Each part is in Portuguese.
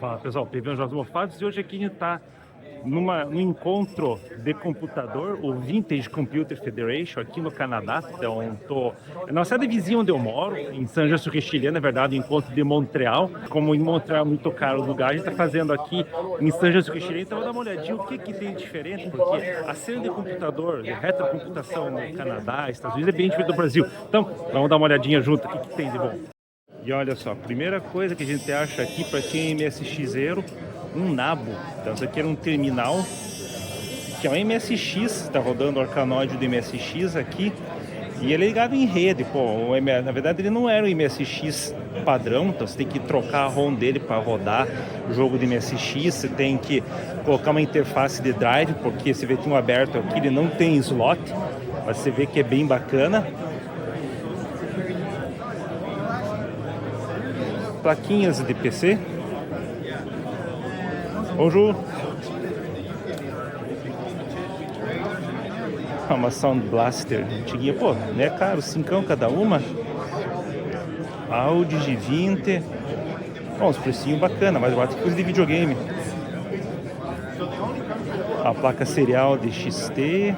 Fala pessoal, Teve Jogos Mofados e hoje aqui a gente está num encontro de computador, o Vintage Computer Federation, aqui no Canadá. Então, na cidade vizinha onde eu moro, em Saint-Jean-sur-Richelieu, na verdade, o encontro de Montreal. Como em Montreal é muito caro o lugar, a gente está fazendo aqui em Saint-Jean-sur-Richelieu. Então, vou dar uma olhadinha o que tem de diferente, porque a cena de computador, de retrocomputação no Canadá, Estados Unidos, é bem diferente do Brasil. Então, vamos dar uma olhadinha junto, o que tem de bom. E olha só, a primeira coisa que a gente acha aqui para quem é MSXero, um nabo. Então isso aqui era um terminal, que é um MSX, está rodando o arcanoide do MSX aqui, e ele é ligado em rede. Pô, na verdade ele não era o MSX padrão, então você tem que trocar a ROM dele para rodar o jogo de MSX, você tem que colocar uma interface de drive, porque você vê que um aberto aqui, ele não tem slot, mas você vê que é bem bacana. Plaquinhas de PC. Bonjour. Uma Sound Blaster antiguinha, pô, não é caro, 5 cada uma. Audi G20. Bom, os precinhos bacana, mas bate coisa de videogame. A placa serial de XT.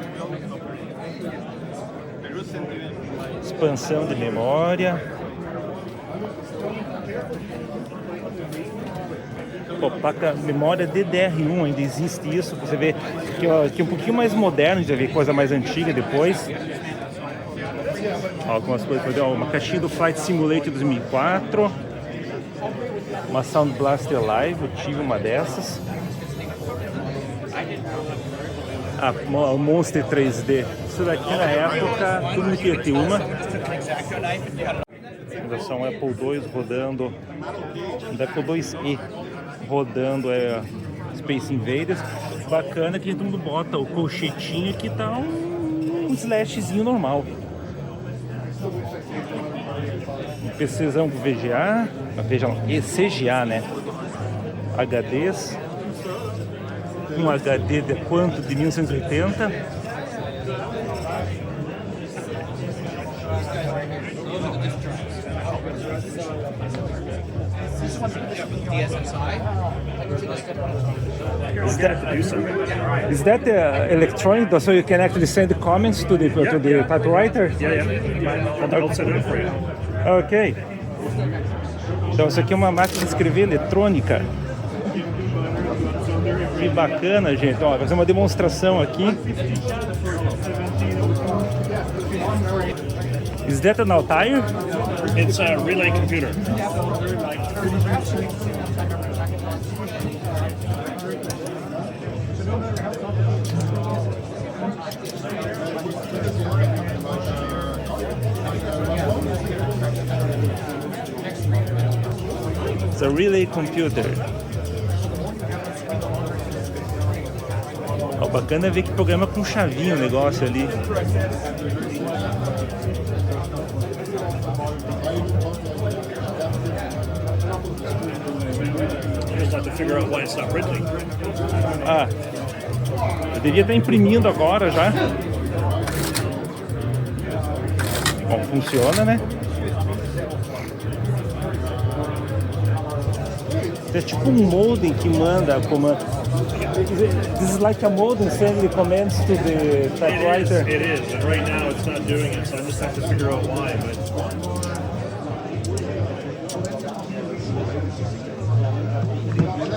Expansão de memória. Pô, placa memória DDR1, ainda existe isso. Você vê que é um pouquinho mais moderno, já vê coisa mais antiga depois. Ó, algumas coisas, uma caixinha do Flight Simulator 2004, uma Sound Blaster Live, eu tive uma dessas. Ah, o Monster 3D. Isso daqui na época, todo mundo queria ter uma. Versão Apple II rodando, da Apple IIe rodando Space Invaders. Bacana que todo mundo bota o colchetinho, que tá um slashzinho normal. Um PCzão pro VGA, veja lá, CGA, né? HDs. Um HD de quanto? De 1980. Is that electronic, so you can actually send comments to the typewriter? I'll set it up for you. Ok. Então isso aqui é uma máquina de escrever eletrônica. Que bacana, gente. Ó, vou fazer uma demonstração aqui. Is that an Altair? It's a relay computer. It's a relay computer. Ó, bacana é ver que programa com chavinha o negócio ali. Ah, eu devia estar imprimindo agora já. Bom, funciona, né? É tipo um modem que manda comando. This is like a modem sending commands to the typewriter. It is, and right now it's not doing it, so I just have to figure out why.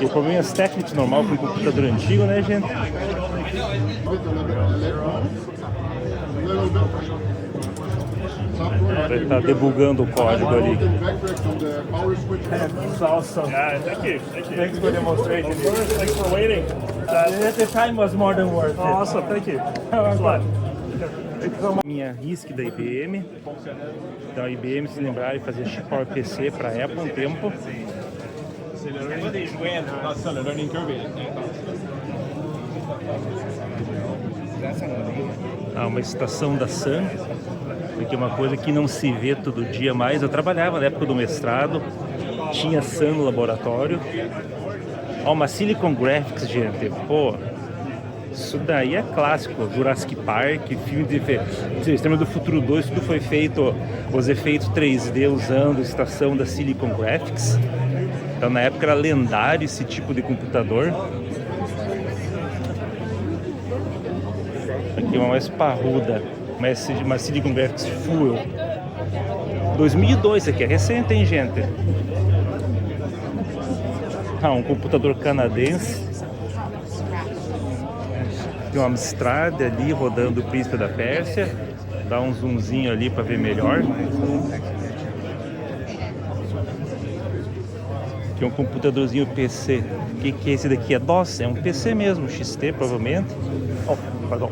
E problemas técnicos normal com o computador antigo, né, gente? Ele tá debugando o código ali. Awesome. Yeah, thank you. Thanks for demonstrating. Of course, thanks for waiting. The time was more than worth it. Awesome, thank you. Thanks a lot. Minha RISC da IBM. Então a IBM, se lembrarem, fazia chip Power PC para a Apple um tempo. Ah, uma estação da Sun, que é uma coisa que não se vê todo dia mais. Eu trabalhava na época do mestrado, tinha Sun no laboratório. Ó, uma Silicon Graphics, gente, pô, isso daí é clássico. Jurassic Park, filme de Extremo do Futuro 2, tudo foi feito, os efeitos 3D usando a estação da Silicon Graphics. Então na época era lendário esse tipo de computador. Aqui uma mais parruda, uma CD Convert Full. 2002, isso aqui é recente, hein, gente? Ah, um computador canadense. Tem uma Amstrad ali rodando o Príncipe da Pérsia. Dá um zoomzinho ali para ver melhor. Aqui um computadorzinho PC. O que é esse daqui? É DOS? É um PC mesmo, XT provavelmente. Oh, perdão.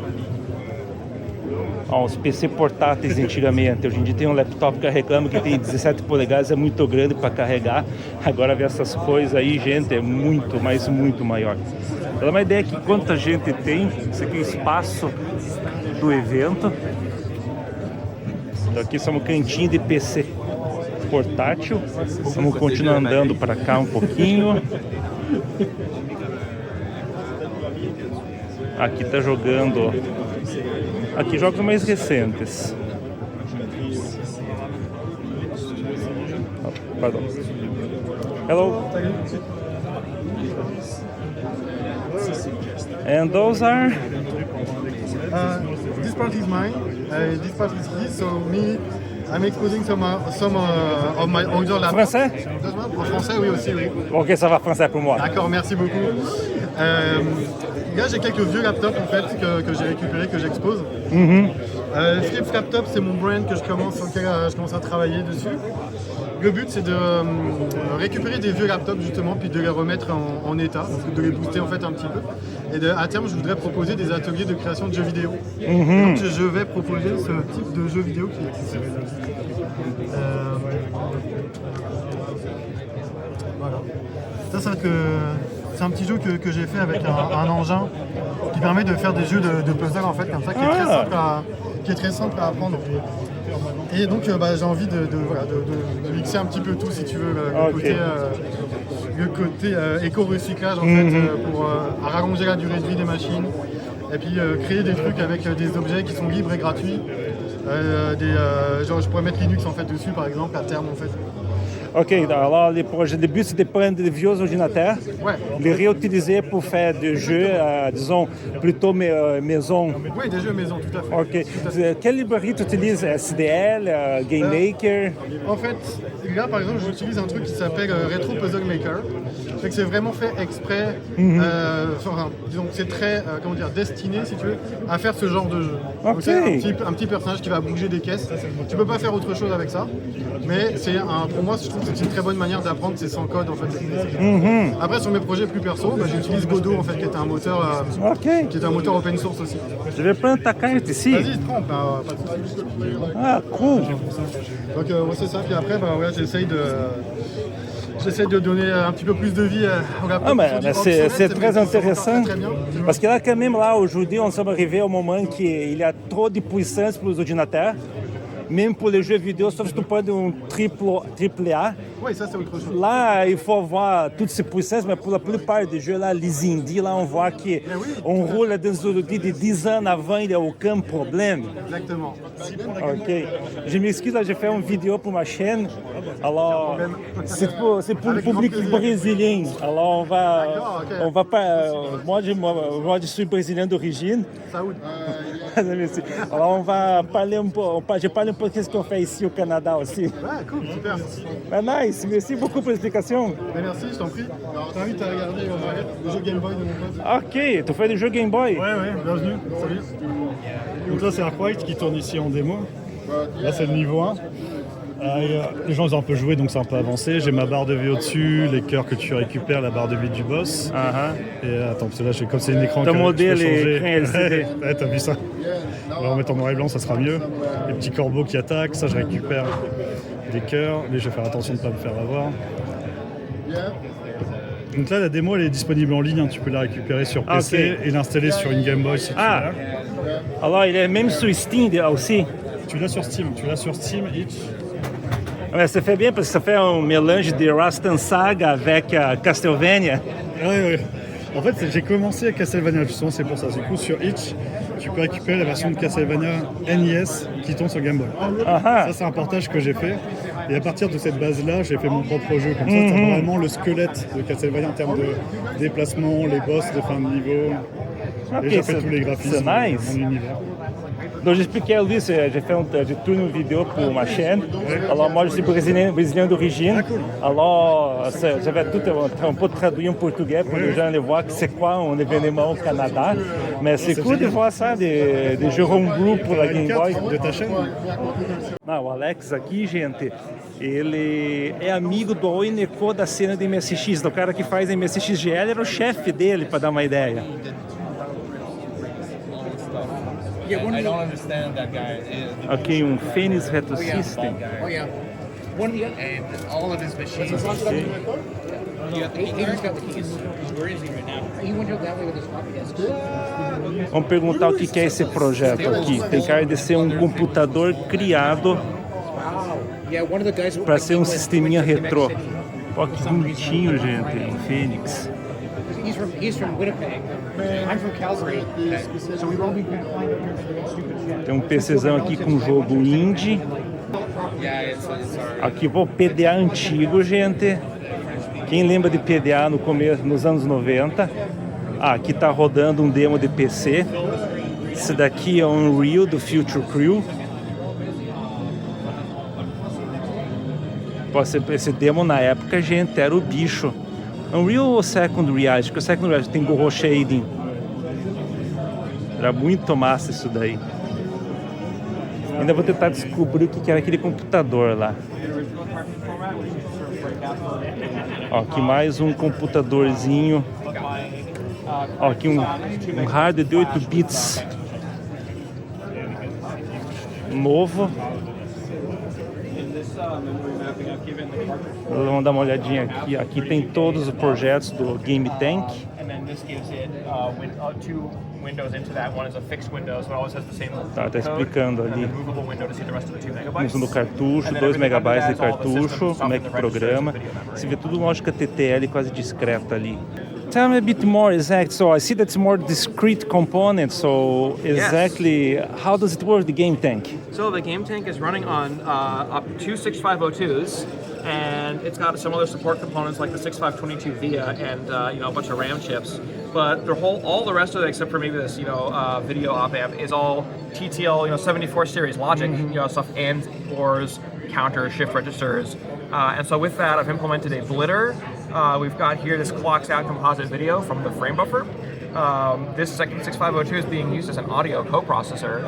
Os PC portáteis antigamente. Hoje em dia tem um laptop que eu reclamo que tem 17 polegadas, é muito grande para carregar. Agora ver essas coisas aí, gente, é muito, mas muito maior. Pra dar uma ideia que quanta gente tem, esse aqui é o espaço do evento. Então aqui somos um cantinho de PC portátil. Vamos continuar andando para cá um pouquinho. Aqui tá jogando. Aqui jogos mais recentes. Oh, pardon. Hello. And those are? This part is mine. This part is his. So me, I'm exposing some of my older laptops. Français? En français, oui aussi, oui. Ok, ça va français pour moi. D'accord, merci beaucoup. Là, j'ai quelques vieux laptops en fait que j'ai récupérés, que j'expose. Philips Laptop, c'est mon brand sur lequel je commence à travailler dessus. Le but, c'est de récupérer des vieux laptops justement, puis de les remettre en état, donc de les booster en fait un petit peu. Et à terme, je voudrais proposer des ateliers de création de jeux vidéo. Donc, je vais proposer ce type de jeux vidéo qui existe. Voilà. Ça, c'est un petit jeu que j'ai fait avec un engin qui permet de faire des jeux de puzzle en fait, comme ça, qui est très simple à apprendre. Et donc j'ai envie de mixer un petit peu tout, si tu veux, le côté éco-recyclage en fait, pour rallonger la durée de vie des machines, et puis créer des trucs avec des objets qui sont libres et gratuits. Genre je pourrais mettre Linux en fait dessus par exemple à terme en fait. Ok, alors les projets de but, c'est de prendre des vieux ordinateurs, les réutiliser pour faire des jeux, disons, plutôt maison. Oui, des jeux maison, tout à fait. Ok. Quelle librairie tu utilises? SDL, Game Maker? En fait, là par exemple, j'utilise un truc qui s'appelle Retro Puzzle Maker. C'est que c'est vraiment fait exprès, disons que c'est très, destiné, si tu veux, à faire ce genre de jeu. Donc c'est un petit personnage qui va bouger des caisses. Tu peux pas faire autre chose avec ça, mais pour moi, je trouve que c'est une très bonne manière d'apprendre, c'est sans code en fait. Après, sur mes projets plus perso, j'utilise Godot en fait, qui est un moteur open source aussi. Je vais prendre ta carte ici. Vas-y, prends, pas de soucis. Ah, cool. Donc c'est ça, puis après, j'essaie de donner un petit peu plus de vie au laptop. C'est très intéressant. Très bien. Parce que là, quand même, là, aujourd'hui, on sommes arrivés au moment qu'il y a trop de puissance pour les ordinateurs. Même pour les jeux vidéo, sauf si tu prends un triple A. Oui, ça c'est autre chose. Là, il faut voir toutes ces puissances, mais pour la plupart des jeux, là, les indies, là, on voit qu'on roule dans des ordi de 10 ans avant, il n'y a aucun problème. Exactement. Ok. Je m'excuse, là, j'ai fait une vidéo pour ma chaîne. Alors, c'est pour le public brésilien. Alors, on va pas. Moi, je suis brésilien d'origine. Saúde. Alors, on va parler un peu. Je parle un peu de ce qu'on fait ici au Canada aussi. Ouais, cool, super. Nice, merci beaucoup pour l'explication. Merci, je t'en prie. Je t'invite à regarder le jeu Game Boy de mon pote. Ok, tu fais des jeux Game Boy? Ouais, bienvenue. Salut. Donc là, c'est Arkwright qui tourne ici en démo. Là, c'est le niveau 1. Les gens ils ont un peu joué, donc c'est un peu avancé. J'ai ma barre de vie au-dessus, les cœurs que tu récupères, la barre de vie du boss. Et attends, parce que là, comme c'est un écran que modèle tu peux changer. Écran LCD. Ouais, t'as vu ça. On va remettre en noir et blanc, ça sera mieux. Les petits corbeaux qui attaquent, ça je récupère des cœurs. Mais je vais faire attention de ne pas me faire avoir. Donc là, la démo elle est disponible en ligne, hein. Tu peux la récupérer sur PC et l'installer sur une Game Boy si tu veux. Alors il est même sur Steam aussi. Tu l'as sur Steam, Itch. Ouais, ça fait bien parce que ça fait un mélange de Rastan Saga avec Castlevania. Ouais. En fait, j'ai commencé à Castlevania, justement, c'est pour ça. Du coup, sur Itch, tu peux récupérer la version de Castlevania NES qui tourne sur Game Boy. Ça, c'est un portage que j'ai fait. Et à partir de cette base-là, j'ai fait mon propre jeu. Comme ça, c'est vraiment le squelette de Castlevania en termes de déplacement, les boss de fin de niveau. Et j'ai fait tous les graphismes c'est nice. mon univers. Donc j'expliquais à Luis, j'ai tourné une vidéo pour ma chaîne. Alors moi je suis brésilien d'origine. Alors j'avais tout un peu traduit en portugais pour les gens les voir que c'est quoi un événement au Canada. Mais c'est cool de voir ça, des jeux homebrew pour la Game Boy. De ta chaîne. Não, o Alex aqui, gente, ele é amigo do Oineko da cena de MSX. O cara que faz MSX GL era o chefe dele, para dar uma ideia. I don't understand that guy. Aqui um Fênix Retro System. Oh yeah. And all of his machines. He's got the keys. Where is he right now? He went that way with his copy disks. Vamos perguntar o que é esse projeto aqui. Tem cara de ser um computador criado para ser um sisteminha retrô. Olha que bonitinho, gente, um Fênix. He's from Winnipeg. I'm from Calgary. So we won't be stupid. Tem um PCzão aqui com jogo indie. Aqui vou PDA antigo, gente. Quem lembra de PDA no começo, nos anos 90? Ah, aqui tá rodando um demo de PC. Esse daqui é um Unreal do Future Crew. Esse demo na época, gente, era o bicho. Unreal ou Second Reality? Porque o Second Reality tem Go Shading. Era muito massa isso daí. Ainda vou tentar descobrir o que era aquele computador lá. Ó, aqui mais um computadorzinho. Ó, aqui um hardware de 8 bits. Novo. Vamos dar uma olhadinha aqui. Aqui tem todos os projetos do Game Tank. Tá explicando ali. Usando cartucho, 2 megabytes de cartucho, como é que programa. Você vê tudo lógica TTL quase discreta ali. Tell me a bit more exact. So I see that's more discrete components. So exactly how does it work, the Game Tank? So the Game Tank is running on up to 6502s, and it's got some other support components like the 6522 VIA and a bunch of RAM chips. But all the rest of it, except for maybe this video op amp, is all TTL 74 series logic, stuff and ORs, counter, shift registers, and so with that I've implemented a blitter. We've got here this clocks out composite video from the frame buffer. This 6502 is being used as an audio coprocessor.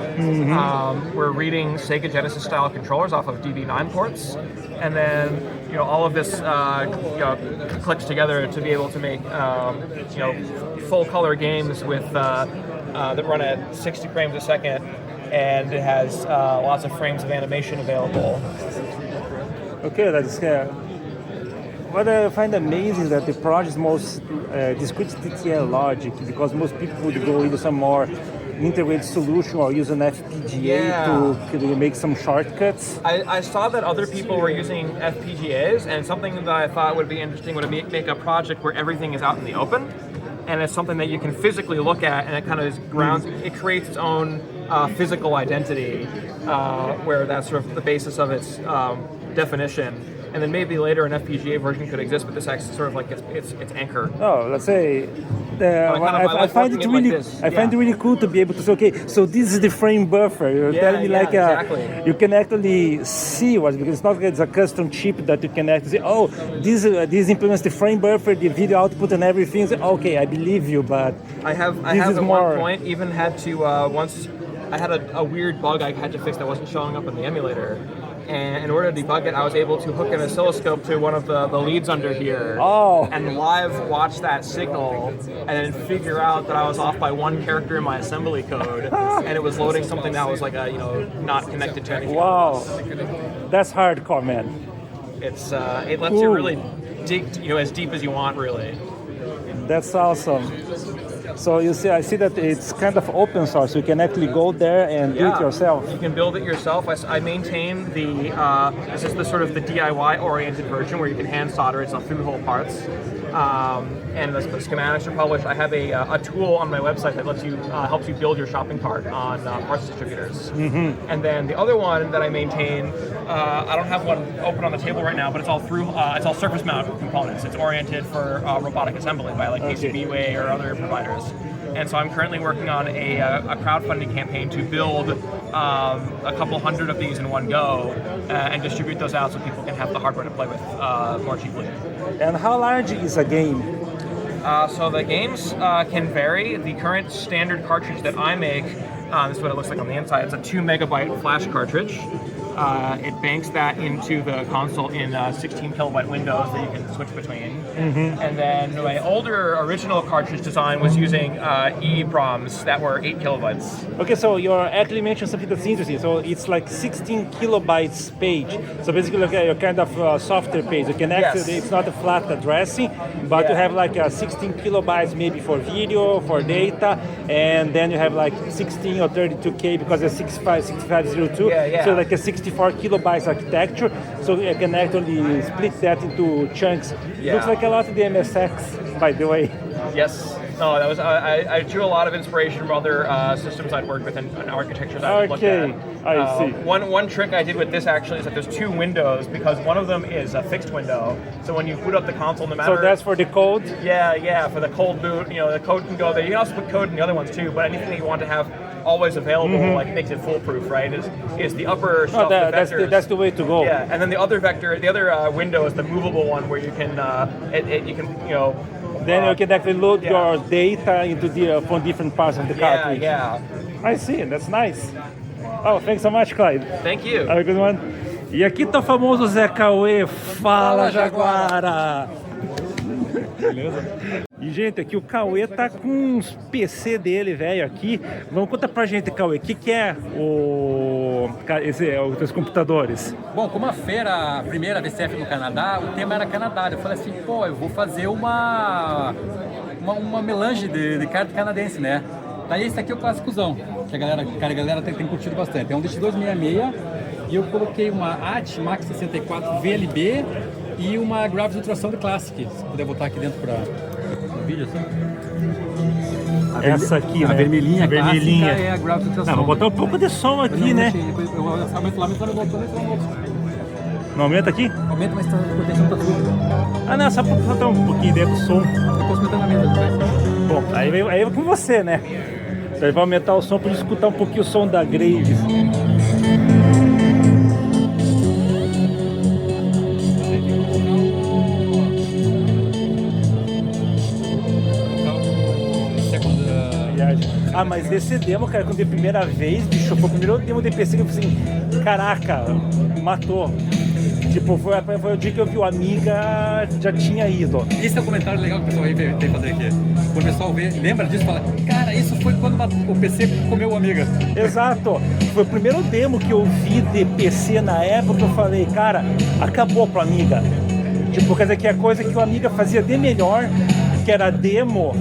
We're reading Sega Genesis style controllers off of DB9 ports, and then all of this clicks together to be able to make full color games with that run at 60 frames a second, and it has lots of frames of animation available. Okay, that's what I find amazing is that the project is most discrete TTL logic, because most people would go into some more integrated solution or use an FPGA to make some shortcuts. I saw that other people were using FPGAs, and something that I thought would be interesting would make a project where everything is out in the open, and it's something that you can physically look at, and it kind of grounds, it creates its own physical identity, where that's sort of the basis of its definition. And then maybe later an FPGA version could exist, but this acts sort of like its anchor. Oh, let's say I find it really I find it really cool to be able to say, okay, so this is the frame buffer. You're telling me exactly. You can actually see what, because it's not like it's a custom chip that you can actually say, oh, this implements the frame buffer, the video output, and everything. So, okay, I believe you, but I have at one point even had to once I had a weird bug I had to fix that wasn't showing up in the emulator. And in order to debug it, I was able to hook an oscilloscope to one of the leads under here and live watch that signal and then figure out that I was off by one character in my assembly code, and it was loading something that was like not connected to anything. Wow, that's hardcore, man. It's it lets you really dig as deep as you want, really. That's awesome. So you see, I see that it's kind of open source. You can actually go there and do it yourself. You can build it yourself. I maintain this is the sort of the DIY oriented version where you can hand solder it through-hole parts. and the schematics are published. I have a tool on my website that lets you helps you build your shopping cart on parts distributors. And then the other one that I maintain, I don't have one open on the table right now, but it's all surface mount components. It's oriented for robotic assembly by like PCBWay or other providers. And so I'm currently working on a crowdfunding campaign to build a couple hundred of these in one go and distribute those out so people can have the hardware to play with more cheaply. And how large is a game? So the games can vary. The current standard cartridge that I make, this is what it looks like on the inside. It's a 2 megabyte flash cartridge. It banks that into the console in 16 kilobyte windows that you can switch between. And then my older original cartridge design was using EEPROMs that were 8 kilobytes. Okay, so you actually mentioned something that's interesting. So it's like 16 kilobytes page. So basically, like a kind of software page. You can actually, it's not a flat addressing, but you have like 16 kilobytes maybe for video, for data, and then you have like 16 or 32K because it's 6502. So like a 64 kilobytes architecture. So you can actually split that into chunks. Looks like a lot of the MSX, by the way. Yes. No, that was I drew a lot of inspiration from other systems I'd worked with and architectures I've looked at. I see. One trick I did with this actually is that there's 2 windows because one of them is a fixed window. So when you boot up the console, no matter. So that's for the code? Yeah, for the cold boot. You know, the code can go there. You can also put code in the other ones too, but anything that you want to have always available, like makes it foolproof, right? Is the upper shelf the vectors. That's the way to go. Yeah, and then the other vector, the other window is the movable one where you can you can then you can actually load your data into from different parts of the cartridge. Yeah. I see, that's nice. Oh, thanks so much, Clyde. Thank you. Have a good one. E aqui tá o famoso Zé Cauê. Fala, Jaguara! Beleza? E, gente, aqui o Cauê tá com uns PC dele, velho, aqui. Vamos contar pra gente, Cauê, o que é os teus computadores? Bom, como a feira, a primeira VCF no Canadá, o tema era Canadá. Eu falei assim, pô, eu vou fazer uma melange de carta canadense, né? Daí esse aqui é o clássicozão, que a galera tem curtido bastante. É um DT266 e eu coloquei uma AT Max 64 VLB e uma Graves Ultrassound Classic. Se puder botar aqui dentro para o vídeo, assim. Essa aqui, né? A vermelhinha, vermelhinha. É a Graves Ultrassound. Vou botar um pouco de som aqui, né? Eu aumento lá, Não aumenta aqui? Aumenta, mas a proteção tá tudo. Ah, não, só pra botar um pouquinho dentro do som. Eu posso botar na mesa, né? Bom, aí é com você, né? Você vai aumentar o som para escutar um pouquinho o som da Graves. Ah, mas esse demo, cara, quando eu vi a primeira vez, bicho, foi o primeiro demo de PC que eu falei assim, caraca, matou. Tipo, foi o dia que eu vi o Amiga, já tinha ido. Esse é o comentário legal que o pessoal aí veio fazer aqui. Quando o pessoal vê, lembra disso e fala, cara, isso foi quando o PC comeu o Amiga. Exato. Foi o primeiro demo que eu vi de PC na época, eu falei, cara, acabou pro Amiga. Tipo, quer dizer, que a coisa que o Amiga fazia de melhor, que era demo.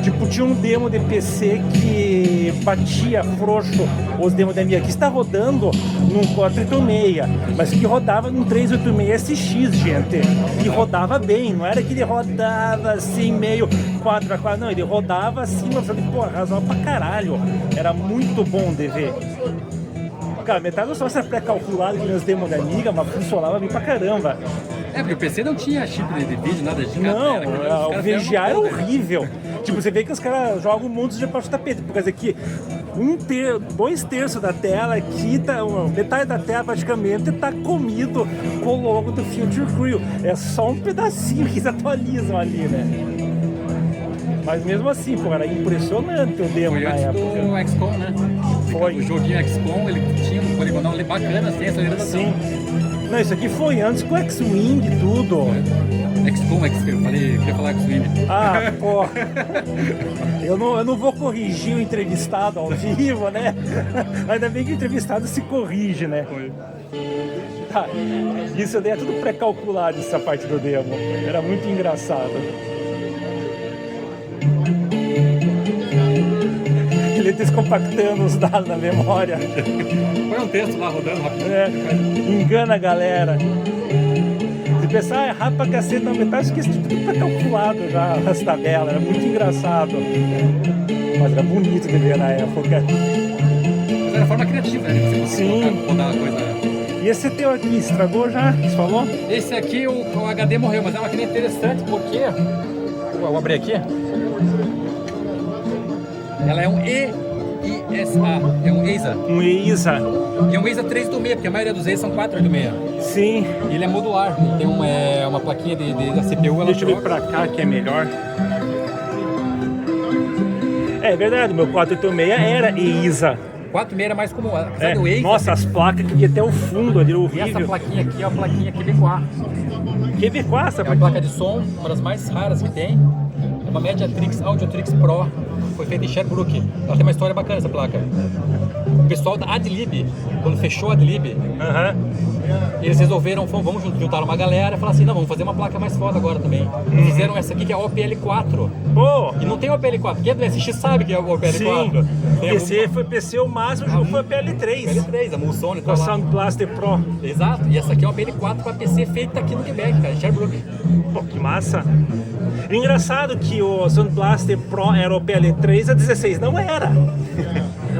Tipo, tinha um demo de PC que batia frouxo os demos da Amiga, que está rodando num 486, mas que rodava num 386 SX, gente. E rodava bem, não era que ele rodava assim, meio 4x4, não, ele rodava assim, mas eu falei, pô, razão pra caralho. Era muito bom de ver. Cara, metade do som era pré-calculado que meus demos da Amiga, mas funcionava bem pra caramba. É, porque o PC não tinha chip de vídeo, nada de não, o VGA era horrível. Tipo, você vê que os caras jogam mundos de baixo tapete, por causa que 2/3 da tela aqui, metade da tela praticamente tá comido com o logo do Future Crew. É só um pedacinho que eles atualizam ali, né? Mas mesmo assim, pô, era impressionante o demo na época. Foi o XCOM, né? Foi. O joguinho XCOM, ele tinha um poligonal bacana, assim, essa aceleração. Sim. Não, isso aqui foi antes com o X-Wing e tudo. XCOM, eu queria falar X-Wing. Ah, pô. Eu não vou corrigir o entrevistado ao vivo, né? Ainda bem que o entrevistado se corrige, né? Foi. Tá. Isso daí é tudo pré-calculado, essa parte do demo. Era muito engraçado. Ele descompactando os dados na memória. Põe um texto lá rodando rápido. É, engana a galera. pensar, errado pra cacete na metade, esqueci de tudo tá calculado já, as tabelas, era muito engraçado. Mas era bonito de ver na época. Mas era forma criativa, né? Você conseguia rodar a coisa. E esse teu aqui, estragou já? Você falou? Esse aqui, o HD morreu, mas é uma máquina interessante porque... Vou abrir aqui. Ela é um EISA, é um EISA. Um EISA. E é um EISA 386, porque a maioria dos EISA são 486. Sim. E ele é modular, ele tem uma plaquinha da CPU. Ela Deixa eu vir pra cá que é melhor. É verdade, meu 486 era EISA. 486 era mais comum. É. EISA, Nossa, as placas que ia até o fundo ali, e horrível. essa plaquinha aqui é a plaquinha QB4. QB4, essa É uma placa de som, uma das mais raras que tem. É uma Mediatrix Audiotrix Pro. Foi feita em Sherbrooke. Ela tem uma história bacana, essa placa. O pessoal da Adlib, quando fechou a Adlib, eles resolveram, vamos juntar uma galera e falar assim, não, vamos fazer uma placa mais foda agora também. Eles fizeram essa aqui que é a OPL4. E não tem OPL4. Quem é do SX sabe que é o OPL4. PC foi PC, o máximo, o jogo foi a PL3. PL3, a Mulsone. Com a Sound Blaster Pro. Exato. E essa aqui é uma OPL4 para PC feita aqui no Quebec, cara, em Sherbrooke. Pô, que massa. Engraçado que o Sound Blaster Pro era o PL3, a 16 não era.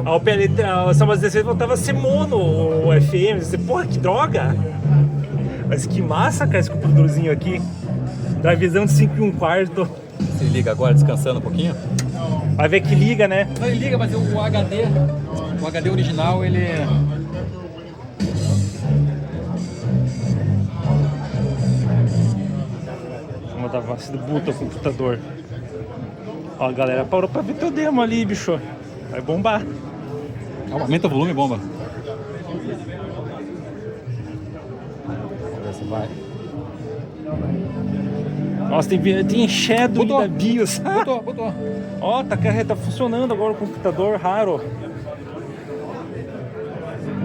A Sound Blaster 16 voltava a ser mono, o FM. Você, porra, que droga. Mas que massa, cara, esse computadorzinho aqui. Da visão de 5 1/4. Se liga agora, descansando um pouquinho. Vai ver que liga, né? Não, ele liga, mas o HD original, ele... Vamos dar vacilo, buta o computador. Ó, a galera parou pra ver teu demo ali, bicho. Vai bombar. Aumenta o volume, bomba. Vamos ver se vai. Nossa, tem shadow da BIOS. Botou. Ó, tá funcionando agora o computador raro.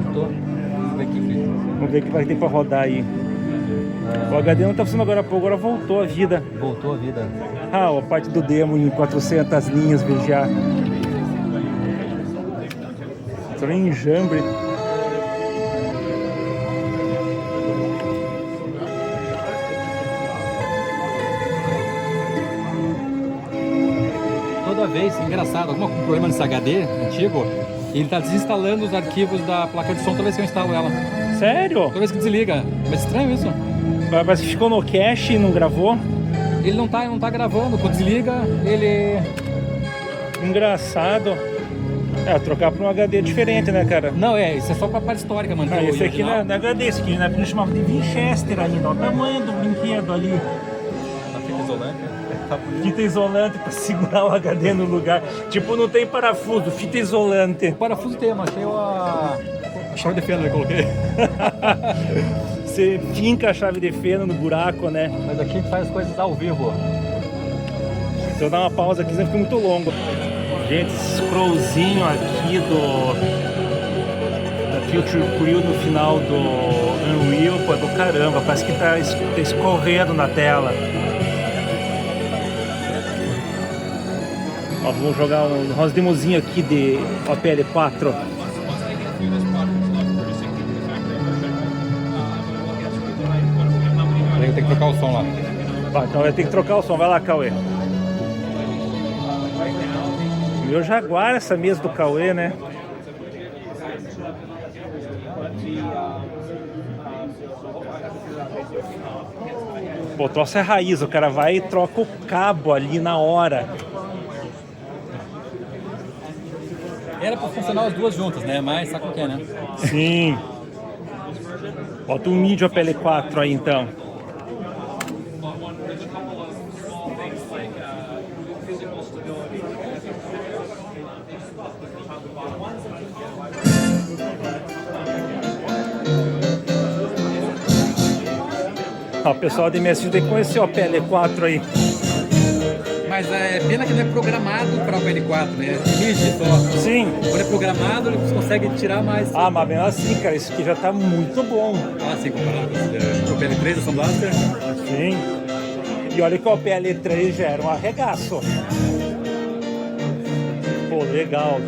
Botou. Vamos ver aqui, filho. Vamos ver o que vai ter pra rodar aí. O HD não tá funcionando agora, pô, agora voltou a vida. Voltou a vida. Ah, a parte do demo em 400 linhas, Veja. Tô em enjambre. Toda vez, engraçado, algum problema nesse HD antigo, ele tá desinstalando os arquivos da placa de som toda vez que eu instalo ela. Sério? Toda vez que desliga. Mas estranho isso. Mas ficou no cache e não gravou? Ele não tá gravando, quando desliga, ele... Engraçado. É, trocar pra um HD diferente, né, cara? Não, isso é só pra parte histórica, mano. Ah, esse aqui não é HD, esse aqui não chamava de Winchester ainda, ó, o tamanho do brinquedo ali. A fita isolante. Fita isolante pra segurar o HD no lugar. Tipo, não tem parafuso, fita isolante. O parafuso tem, mas achei a chave de fenda que eu coloquei. Você finca a chave de fenda no buraco, né? Mas aqui a gente faz as coisas ao vivo. Então dá uma pausa aqui, senão fica muito longo. Gente, esse scrollzinho aqui da Future Crew no final do Unreal, pô, é do caramba, parece que tá escorrendo na tela. Ó, vamos jogar umas demozinho aqui de OPL4. Tem que trocar o som lá. Tá, então vai ter que trocar o som, vai lá, Cauê. Meu Jaguar, essa mesa do Cauê, né? Pô, o troço é raiz, o cara vai e troca o cabo ali na hora. Era pra funcionar as duas juntas, né? Mas sabe o que é, né? Sim. Bota um mídia PL4 aí então. Ó, o pessoal da MSG tem que conhecer o PL4 aí. Mas é pena que não é programado para o PL4, né? Exige só. Sim. Quando é programado, ele consegue tirar mais. Ah, mas mesmo assim, cara, isso aqui já tá muito bom. Ah, sim, comparado com o PL3 da Sound Blaster. Sim. E olha que o PL3 já era um arregaço. Pô, legal.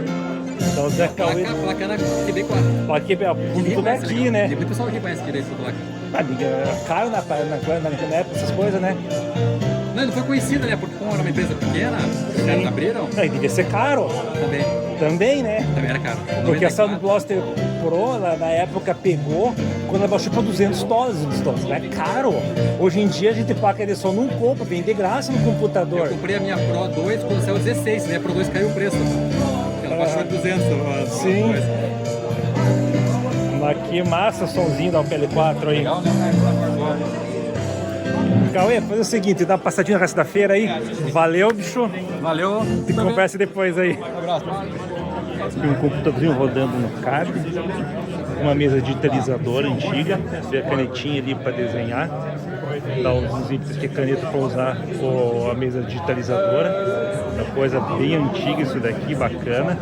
Então, Zé Cauê. Placa na QB4. Aqui é o público daqui, né? Tem muito pessoal que conhece direito essa placa. Amiga, é caro na época, essas coisas, né? Não foi conhecida, né? Porque como era uma empresa pequena, os caras abriram. Não, e devia ser caro. Também, né? Também era caro. Porque a Sound Blaster Pro, na época, pegou quando ela baixou para $200 os dólares. É caro. Hoje em dia a gente paga ele só num compra, vem de graça no computador. Eu comprei a minha Pro 2 quando saiu 16, né? A Pro 2 caiu o preço. Ela baixou de 200. Sim. Mas que massa o somzinho da PL4 aí. Legal, né? Cauê, faz o seguinte, dá uma passadinha no resto da feira aí. Valeu, bicho. Valeu. Te conversa depois aí. Um abraço. Tem um computadorzinho rodando no card, uma mesa digitalizadora antiga, tem a canetinha ali para desenhar, dá uns itens de caneta para usar a mesa digitalizadora, uma coisa bem antiga isso daqui, bacana.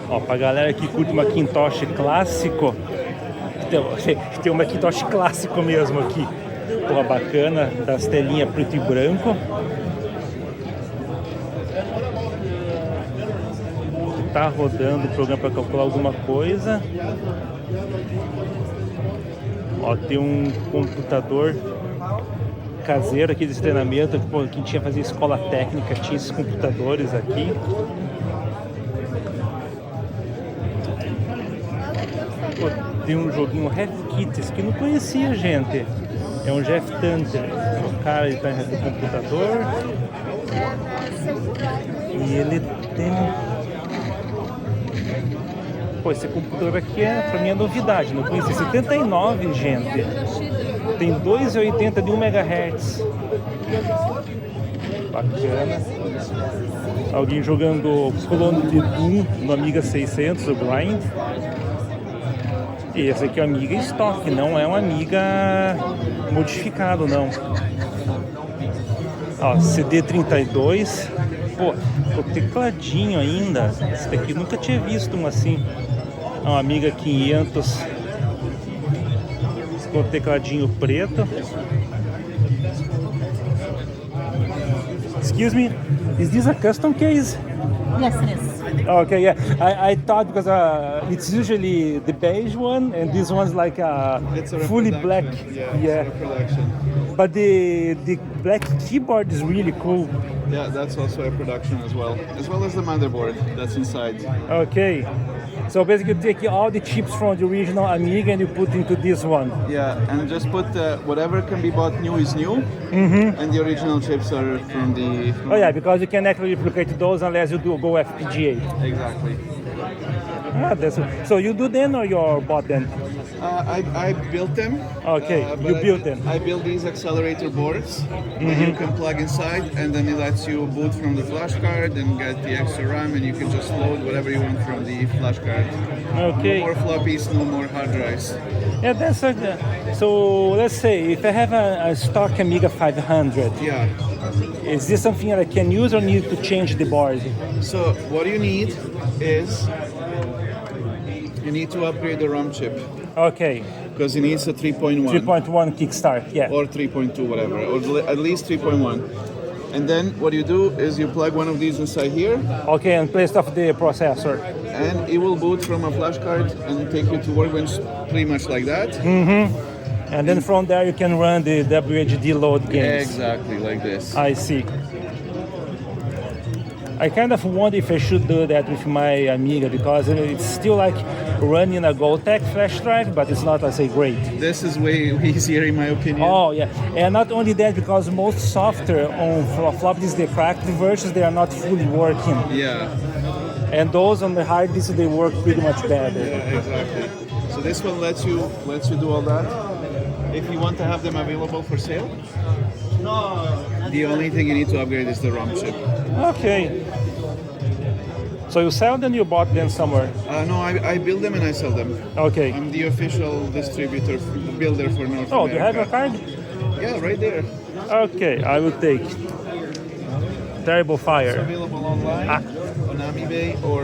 Ó, pra galera que curte uma Macintosh clássico, tem um Macintosh clássico mesmo aqui, porra, bacana, das telinhas preto e branco. Tá rodando o programa para calcular alguma coisa. Ó, tem um computador caseiro aqui de treinamento. Quem tinha fazer escola técnica tinha esses computadores aqui. Pô, tem um joguinho Half Kits que não conhecia, gente. É um Jeff Tanter. O cara ele tá no computador e ele tem. Pô, esse computador aqui pra mim é novidade, não conheci. 79, gente. Tem 2,80 de 1 MHz. Bacana. Alguém jogando clone de Doom no Amiga 600, o Blind. E esse aqui é o Amiga Stock, não é um Amiga modificado, não. Ó, CD32. Pô, o tecladinho ainda. Esse daqui nunca tinha visto um assim. Uma Amiga 500 com o tecladinho preto. Excuse me, is this a custom case? Yes, it is. Okay, yeah. I thought because it's usually the beige one, and this one's like fully black. Yeah. But the black keyboard is really cool. Yeah, that's also a production as well as the motherboard that's inside. Okay. So basically you take all the chips from the original Amiga and you put into this one. Yeah, and just put whatever can be bought new is new, and the original chips are from the... Oh yeah, because you can actually replicate those unless you do go FPGA. Exactly. Ah, so you do them or you bought them? I built them. Okay, you built them. I built these accelerator boards that you can plug inside, and then it lets you boot from the flash card and get the extra RAM, and you can just load whatever you want from the flash card. Okay. No more floppies, no more hard drives. Yeah, that's so. Let's say if I have a stock Amiga 500. Yeah. Is this something that I can use or need to change the board? So what you need is you need to upgrade the RAM chip. Okay. Because it needs a 3.1. 3.1 kickstart, yeah. Or 3.2, whatever, or at least 3.1. And then what you do is you plug one of these inside here. Okay, in place of the processor. And it will boot from a flash card and take you to Workbench pretty much like that. And then from there you can run the WHD load games. Exactly, like this. I see. I kind of wonder if I should do that with my Amiga because it's still like running a Goldtech flash drive, but it's not, let's say, great. This is way easier in my opinion. Oh yeah, and not only that, because most software on floppy disks, the cracked versions, they are not fully working. Yeah. And those on the hard disk, they work pretty much better. Yeah, exactly. So this one lets you do all that. If you want to have them available for sale, the only thing you need to upgrade is the RAM chip. Okay. So you sell them, you bought them somewhere? No, I build them and I sell them. Okay. I'm the official distributor, builder for North America. Oh, do you have a card? Yeah, right there. Okay, I will take. Terrible Fire. It's available online. on Amiga or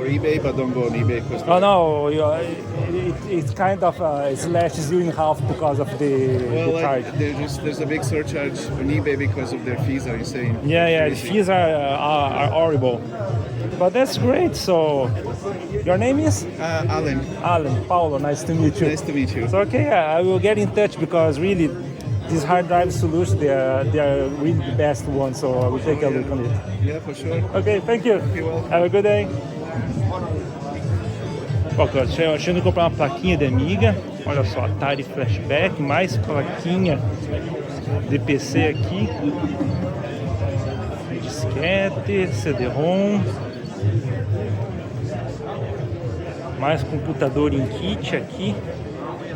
eBay, but don't go on eBay because Oh no, it's kind of slashes you in half because of the charge. there's a big surcharge on eBay because of their fees are insane. Yeah, the Crazy. fees are horrible. But that's great. So, your name is? Alan, Alan. Paulo, nice to meet you. nice to meet you. So okay, I will get in touch because really, these hard drive solutions, they are really the best ones. So I will take a look on it. Yeah, for sure. Okay, thank you. You're welcome. Have a good day. Ó, achando de comprar uma plaquinha de Amiga. Olha só, Atari Flashback, mais plaquinha de PC aqui. Disquete, CD-ROM. Mais computador em kit aqui.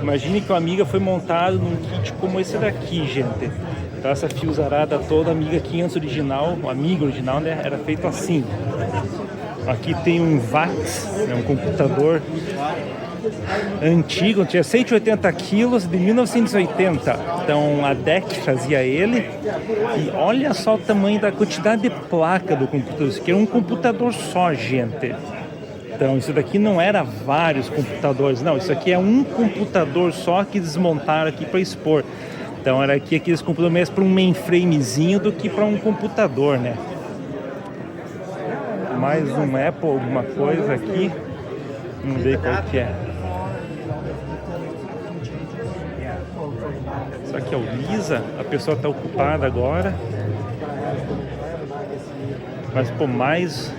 Imagine que o Amiga foi montado num kit como esse daqui, gente. Então essa fiozarada toda, Amiga 500 original, o Amiga original, né, era feito assim. Aqui tem um VAX, né, um computador antigo, tinha 180 quilos, de 1980. Então a DEC fazia ele. E olha só o tamanho da quantidade de placa do computador. Isso aqui era um computador só, gente. Então isso daqui não era vários computadores, não. Isso aqui é um computador só que desmontaram aqui para expor. Então era aqui aqueles computadores mais para um mainframezinho do que para um computador, né? Mais um Apple, alguma coisa aqui. Vamos ver qual que é. Isso aqui é o Lisa. A pessoa está ocupada agora. Mas, pô, mais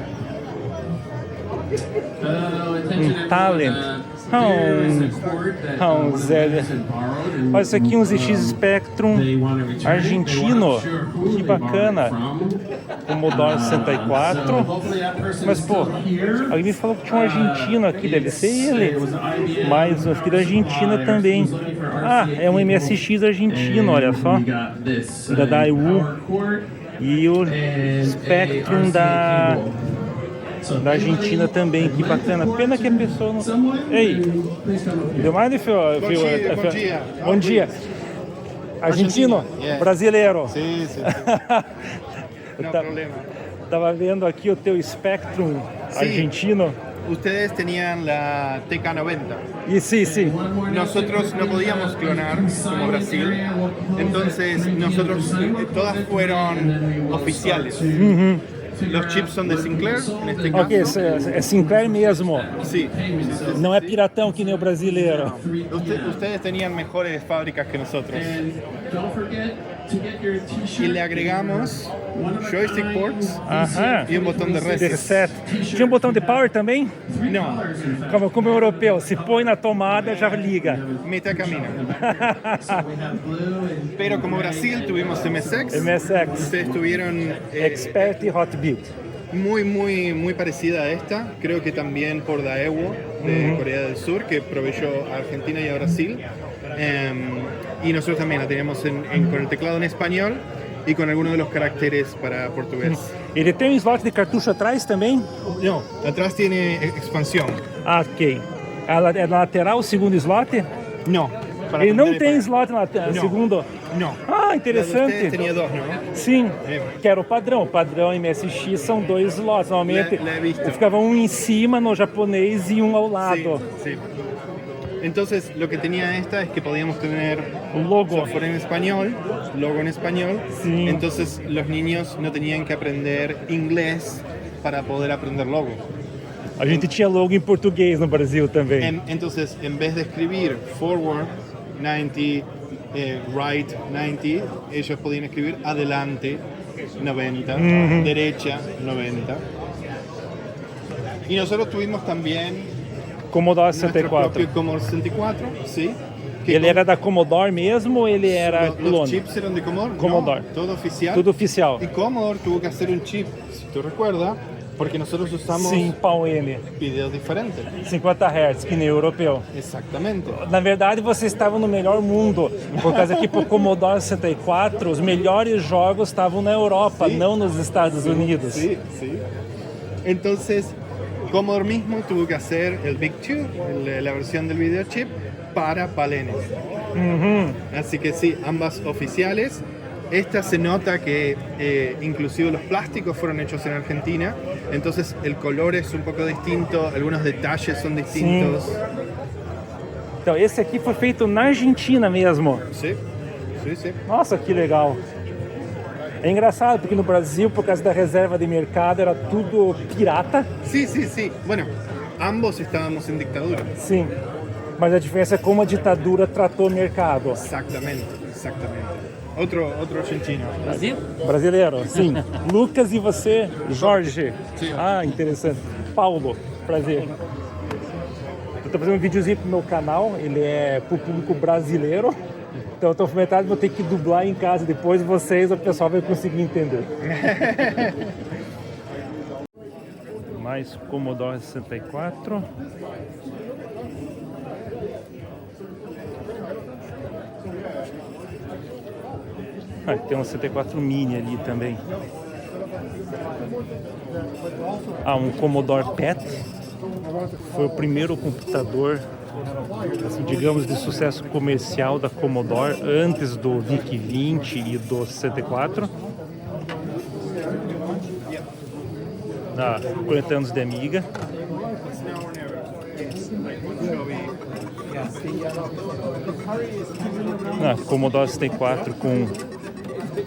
um Talent. Zé. Olha isso aqui, um ZX Spectrum Argentino. Que bacana. Commodore 64. Mas, pô, alguém me falou que tinha um argentino aqui, deve ser ele. Mais um aqui da Argentina também. Ah, é um MSX argentino, olha só. Da Daewoo. E o Spectrum da Argentina também, que bacana. Pena que a pessoa não... Ei, deu mais de Bom dia. Bom dia. Argentino? Yeah. Brasileiro? Sim, sim. Não problema. Estava vendo aqui o teu Spectrum argentino. Ustedes tenían la TK90. Y sí. Nosotros no podíamos clonar como Brasil, entonces nosotros todas fueron oficiales. Los chips son de Sinclair, en este caso. Ok, é Sinclair mesmo. Sí. Não é piratão que nem o brasileiro. Ustedes tenían mejores fábricas que nosotros. Y le agregamos joystick ports e um botão de reset. Tinha um botão de power também? Não. Como europeu, se põe na tomada já liga. Mitad camino. Pero como Brasil tuvimos MSX. Ustedes tuvieron Expert y Hotbit. Muy parecida a esta, creo que también por Daewoo de Corea del Sur, que proveyó a Argentina y a Brasil. Y nosotros también la teníamos con el teclado en español y con algunos de los caracteres para portugués. Ele tem um slot de cartucho atrás também? No, atrás tiene expansión. Ah, ok. É na lateral o segundo slot? No. Ele não tem slot na segundo? Não. Ah, interessante. Você tinha dois, não? Sim, que era o padrão. O padrão MSX são dois slots. Normalmente ficava um em cima no japonês e um ao lado. Sí. Entonces, lo que tenía esta es que podíamos tener un logo software en español, logo en español. Sí. Entonces, los niños no tenían que aprender inglés para poder aprender logo. A gente tinha logo em português no Brasil também. Entonces, en vez de escribir forward 90, right 90, ellos podían escribir adelante 90, derecha 90. Y nosotros tuvimos también Commodore 64. Commodore 64, sí. Ele era da Commodore mesmo ou ele era clone? Los chips eran de Commodore. Commodore. No, todo oficial. Tudo oficial. Y Commodore tuvo que hacer un chip, si tú recuerdas, porque nosotros usamos Sim, pau ele. videos diferentes. 50 Hz, que nem europeu. Exatamente. Na verdade, vocês estavam no melhor mundo, por causa que pro Commodore 64, os melhores jogos estavam na Europa, não nos Estados Unidos. Sí. Entonces, Commodore mismo tuvo que hacer el Big Two, la versión del video chip, para balenes. Así que sí, ambas oficiales. Esta se nota que inclusive los plásticos fueron hechos en Argentina, entonces el color es un poco distinto, algunos detalles son distintos. Sim. Então, esse aqui foi feito na Argentina mesmo. Sí, sí, sí. Nossa, que legal. É engraçado porque no Brasil, por causa da reserva de mercado, era tudo pirata. Sí, sí, sí. Bueno, ambos estábamos en dictadura. Sim. Mas a diferença é como a ditadura tratou o mercado. Exactamente, exactamente. Outro argentino. Brasil? Brasileiro, sim. Lucas e você, Jorge. Sim. Ah, interessante. Paulo, prazer. Eu tô fazendo um videozinho pro meu canal, ele é pro público brasileiro. Então eu tô fomentado, vou ter que dublar em casa depois, vocês, o pessoal vai conseguir entender. Mais Commodore 64. Ah, tem um 64 mini ali também. Ah, um Commodore PET. Foi o primeiro computador, assim, digamos, de sucesso comercial da Commodore, antes do VIC-20 e do 64. Ah, 40 anos de Amiga. Ah, Commodore 64 com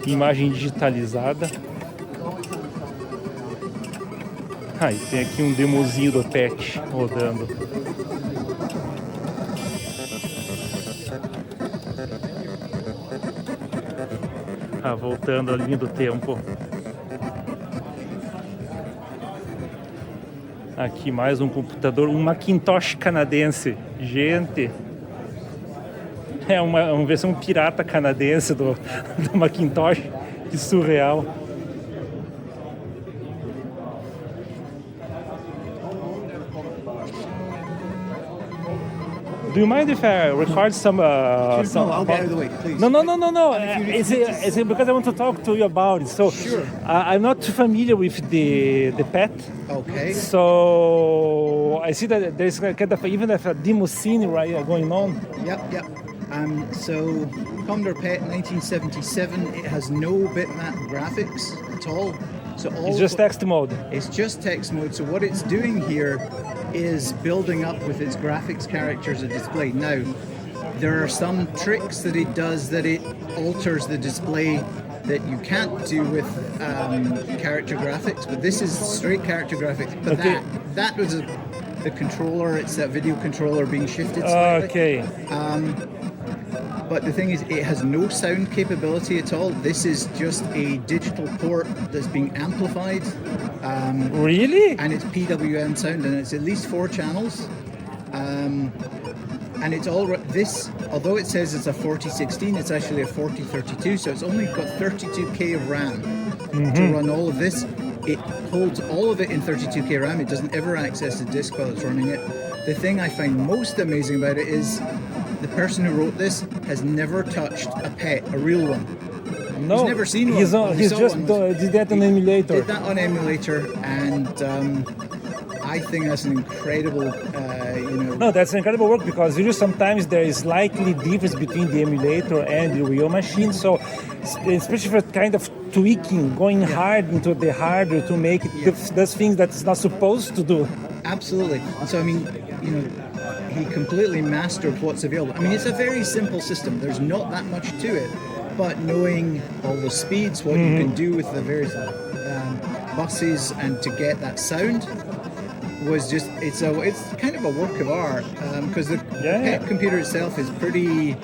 imagem digitalizada. Ah, e tem aqui um demozinho do PET rodando. Ah, voltando à linha do tempo. Aqui mais um computador, um Macintosh canadense. Gente, é uma versão pirata canadense do Macintosh. Que surreal. Do you mind if I record some? No, I'll get out of the way, please. No. It's because I want to talk to you about it. So, Sure. I'm not too familiar with the PET. Okay. So I see that there's kind of even a demo scene right going on. Yep. So Commodore PET 1977. It has no bitmap graphics at all. So It's just text mode. It's just text mode. So what it's doing here is building up with its graphics characters a display. Now, there are some tricks that it does that it alters the display that you can't do with character graphics, but this is straight character graphics. But Okay. that was the controller. It's that video controller being shifted slightly. Okay. But the thing is, it has no sound capability at all. This is just a digital port that's being amplified. Really? And it's PWM sound, and it's at least 4 channels. And it's all this. Although it says it's a 4016, it's actually a 4032. So it's only got 32K of RAM to run all of this. It holds all of it in 32K RAM. It doesn't ever access the disk while it's running it. The thing I find most amazing about it is the person who wrote this has never touched a PET, a real one. No, He's never seen one. He's Saw just one. did that on emulator. Did that on emulator, and I think that's an incredible, No, that's incredible work because usually sometimes there is slightly difference between the emulator and the real machine. So, especially for kind of tweaking, going hard into the hardware to make it does things that it's not supposed to do. Absolutely. So I mean, he completely mastered what's available. I mean, it's a very simple system. There's not that much to it, but knowing all the speeds, what you can do with the various buses, and to get that sound was just it's kind of a work of art because the PET computer itself is pretty,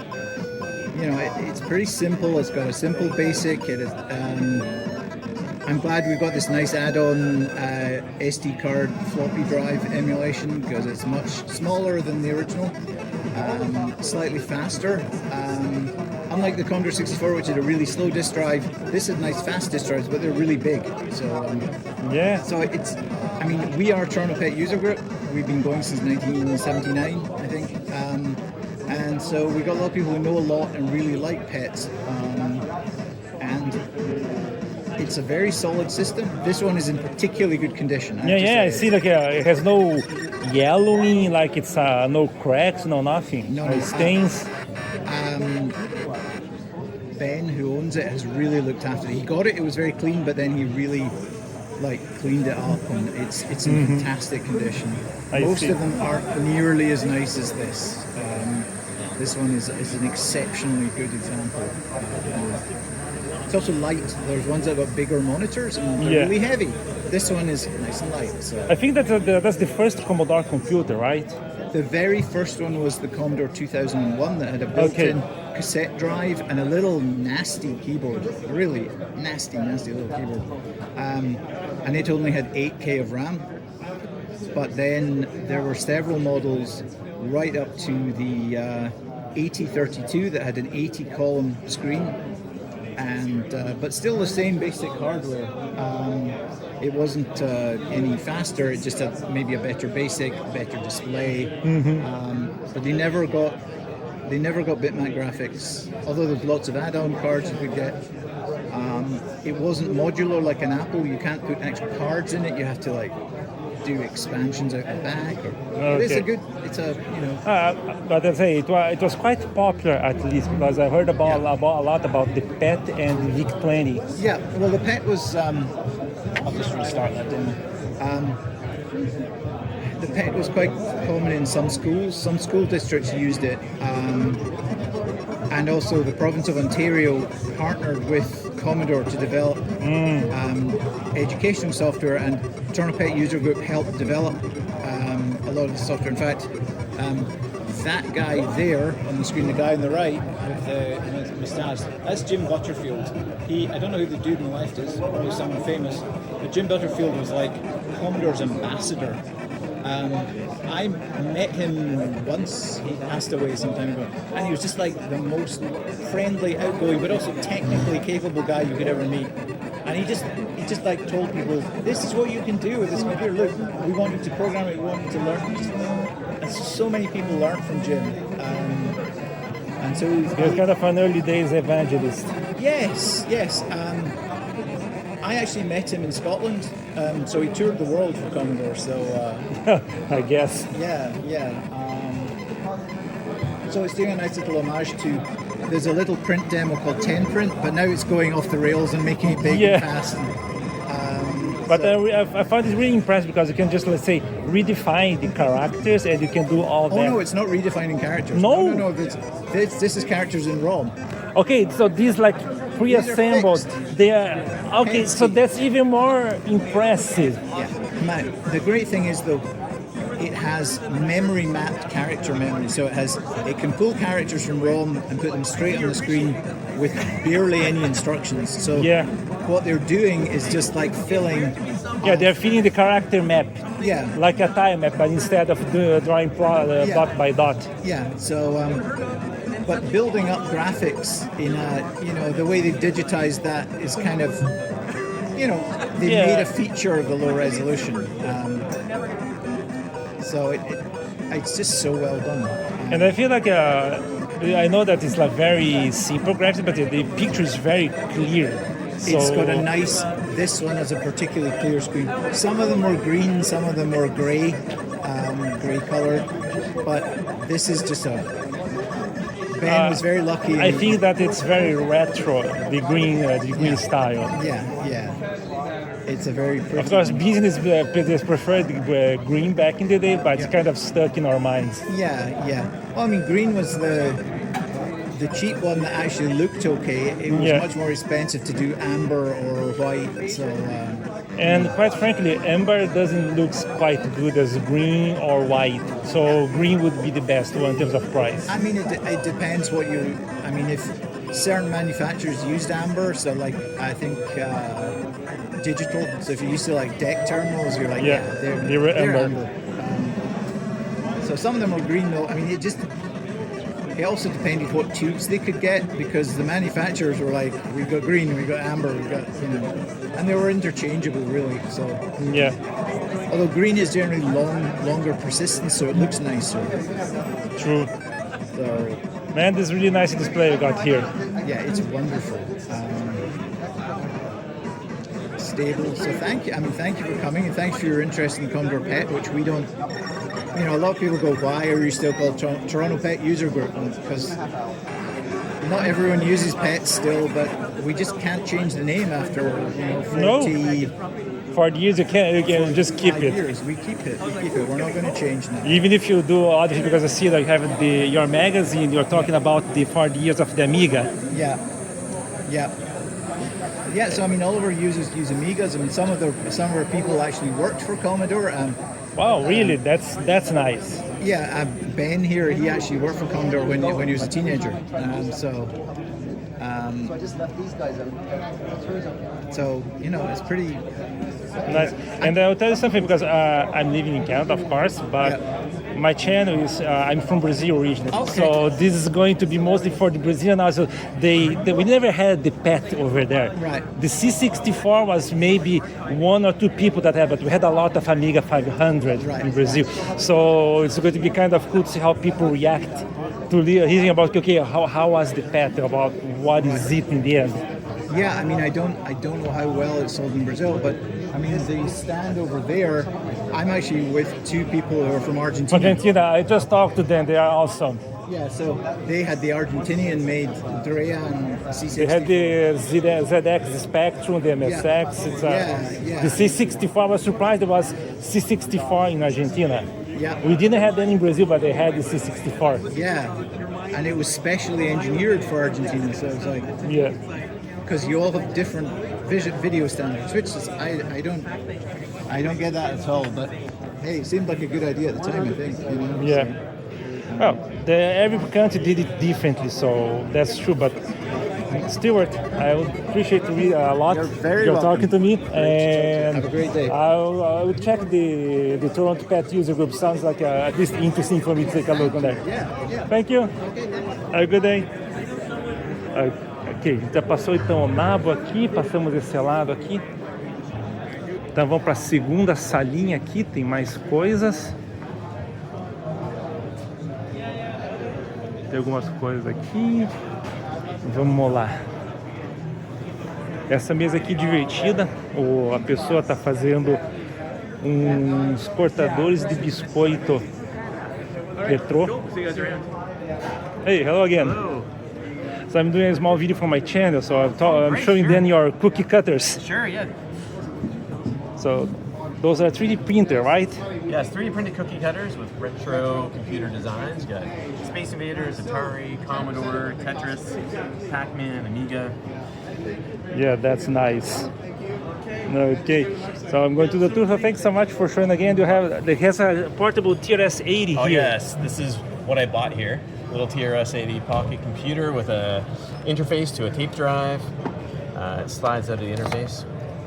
it's pretty simple. It's got a simple basic. It is. I'm glad we've got this nice add-on SD card floppy drive emulation because it's much smaller than the original, slightly faster. Unlike the Commodore 64, which had a really slow disk drive, this has nice fast disk drives, but they're really big. So So it's, I mean, we are Toronto PET user group. We've been going since 1979, I think. And so we got a lot of people who know a lot and really like PETs. And it's a very solid system. This one is in particularly good condition. I see. Like it has no yellowing, like it's no cracks, no nothing, no stains. Ben, who owns it, has really looked after it. He got it; it was very clean, but then he really cleaned it up, and it's in fantastic condition. Most of them aren't nearly as nice as this. This one is an exceptionally good example. It's also light. There's ones that got bigger monitors and they're really heavy. This one is nice and light. So. I think that's the first Commodore computer, right? The very first one was the Commodore 2001 that had a built-in cassette drive and a little nasty keyboard. Really nasty little keyboard. And it only had 8K of RAM. But then there were several models right up to the 8032 that had an 80-column screen. And but still the same basic hardware. It wasn't any faster. It just had maybe a better basic, better display. But they never got bitmap graphics. Although there's lots of add-on cards you could get. It wasn't modular like an Apple. You can't put extra cards in it. You have to do expansions out the back. But But I say it was quite popular, at least, because I heard a lot about the PET and the VIC-20. Yeah, well, the PET was. I'll just restart that demo. The PET was quite common in some schools. Some school districts used it, and also the province of Ontario partnered with Commodore to develop educational software, and Toronto PET User Group helped develop a lot of the software. In fact, that guy there on the screen, the guy on the right with the moustache, that's Jim Butterfield. I don't know who the dude on the left is, probably someone famous, but Jim Butterfield was Commodore's ambassador. I met him once. He passed away some time ago, and he was just the most friendly, outgoing, but also technically capable guy you could ever meet. And he just told people, "This is what you can do with this computer. Look, we want you to program it. We want you to learn." And so many people learned from Jim. And so he was kind of an early days evangelist. Yes. I actually met him in Scotland, so he toured the world for Commodore. So I guess. Yeah. So it's doing a nice little homage to. There's a little print demo called 10 Print, but now it's going off the rails and making it big and fast. But I found it really impressive because you can just, let's say, redefine the characters and you can do all that. Oh no, it's not redefining characters. No. This is characters in ROM. Okay, so these pre-assembled, they are okay. So that's even more impressive. Yeah, man. The great thing is though, it has memory mapped character memory. So it can pull characters from ROM and put them straight on the screen with barely any instructions. So what they're doing is just filling. Yeah, they're filling the character map. Yeah. Like a tile map, but instead of drawing dot by dot. Yeah. So. But building up graphics in the way they've digitized that is kind of, they made a feature of the low resolution. So it's just so well done. And I feel I know that it's very simple graphics, but the picture is very clear. So it's got this one has a particularly clear screen. Some of them were green, some of them were gray colored, but this is just Ben was very lucky. I think that it's very retro, the green style. Yeah. It's a very pretty. Of course, business preferred green back in the day, but it's kind of stuck in our minds. Yeah. Well, green was the cheap one that actually looked okay. It was much more expensive to do amber or white. So. And quite frankly, amber doesn't look quite good as green or white. So green would be the best one in terms of price. It depends what you. If certain manufacturers used amber, so I think digital. So if you're used to DEC terminals, you're they're amber. So some of them are green though. It also depended what tubes they could get because the manufacturers were we've got green, we've got amber, we've got and they were interchangeable really. So although green is generally longer persistence, so it looks nicer. True. So man, this is really nice display we got here. Yeah, it's wonderful. Stable. So thank you. Thank you for coming and thanks for your interest in Commodore PET, which we don't. A lot of people go, why are you still called Toronto PET User Group? Because not everyone uses pets still, but we just can't change the name after 40 years you can just keep it. years. We keep it. We're not going to change now. Even if you do other things, because I see that you have your magazine, you're talking about the 40 years of the Amiga. Yeah. So I mean, all of our users use Amigas. I mean, some of our people actually worked for Commodore. Wow, really? That's nice. Yeah, Ben here, he actually worked for Commodore when he was a teenager. So I just left these guys out. So it's pretty nice. And I'll tell you something, because I'm living in Canada, of course, but my channel is I'm from Brazil originally, so this is going to be mostly for the Brazilian. Also, we never had the pet over there. Right. The C64 was maybe one or two people that had, but we had a lot of Amiga 500 in Brazil. So it's going to be kind of cool to see how people react to hearing about how was the pet, about what is it in the end. Yeah, I mean, I don't know how well it's sold in Brazil, but I mean, the stand over there, I'm actually with two people who are from Argentina. I just talked to them. They are awesome. Yeah, so they had the Argentinian-made Drea and C64. They had the ZX Spectrum, the MSX. The C64, I was surprised there was C64 in Argentina. Yeah. We didn't have any in Brazil, but they had the C64. Yeah, and it was specially engineered for Argentina, so it's like... Yeah. Because you all have different video standards, which is, I don't get that at all. But hey, it seemed like a good idea at the time, I think. Yeah. Well, every country did it differently, so that's true. But Stuart, I would appreciate to read a lot. You're talking to me, and have a great day. I will check the Toronto Pet User Group. Sounds like at least interesting for me to take a look on there. Yeah. Thank you. Have a good day. Ok, a gente já passou então o nabo aqui, passamos esse lado aqui. Então vamos para a segunda salinha aqui, tem mais coisas. Tem algumas coisas aqui. Vamos lá. Essa mesa aqui divertida, a pessoa está fazendo uns cortadores de biscoito retrô. Hey, hello again. Hello. So I'm doing a small video for my channel, so I'm showing them your cookie cutters. Sure, yeah. So those are 3D printer, right? Yes, 3D printed cookie cutters with retro computer designs. You got Space Invaders, Atari, Commodore, Tetris, Pac-Man, Amiga. Yeah, that's nice. Okay, so I'm going to the tour. Thanks so much for showing again. It has a portable TRS-80 here. Oh yes, this is what I bought here. Little TRS-80 pocket computer with a interface to a tape drive. It slides out of the interface.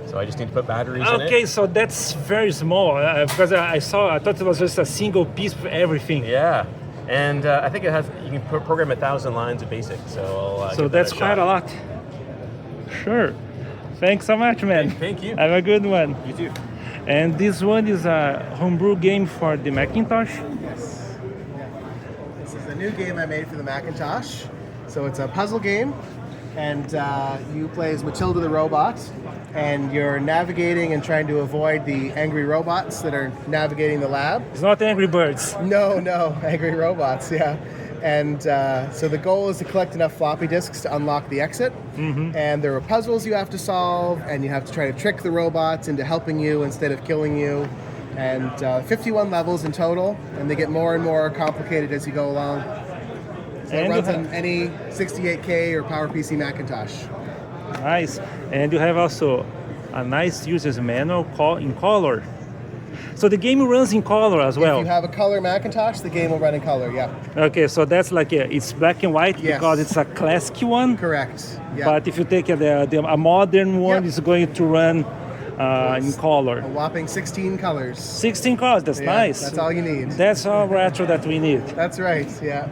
So I just need to put batteries in it. Okay, so that's very small because I thought it was just a single piece for everything. Yeah, and I think you can program 1,000 lines of BASIC. So that's quite a lot. Sure. Thanks so much, man. Thank you. Have a good one. You too. And this one is a homebrew game for the Macintosh. Yes. This is a new game I made for the Macintosh. So it's a puzzle game, and you play as Matilda the robot, and you're navigating and trying to avoid the angry robots that are navigating the lab. It's not Angry Birds. No, angry robots, yeah. And so the goal is to collect enough floppy disks to unlock the exit. Mm-hmm. And there are puzzles you have to solve, and you have to try to trick the robots into helping you instead of killing you. And 51 levels in total, and they get more and more complicated as you go along. So it runs on any 68K or PowerPC Macintosh. Nice. And you have also a nice user's manual in color. So the game runs in color as well. If you have a color Macintosh, the game will run in color, yeah. Okay, so that's like it's black and white because it's a classic one. Correct. Yeah. But if you take a modern one, it's going to run in color. A whopping 16 colors. 16 colors, that's nice. That's all you need. That's all retro that we need. That's right, yeah.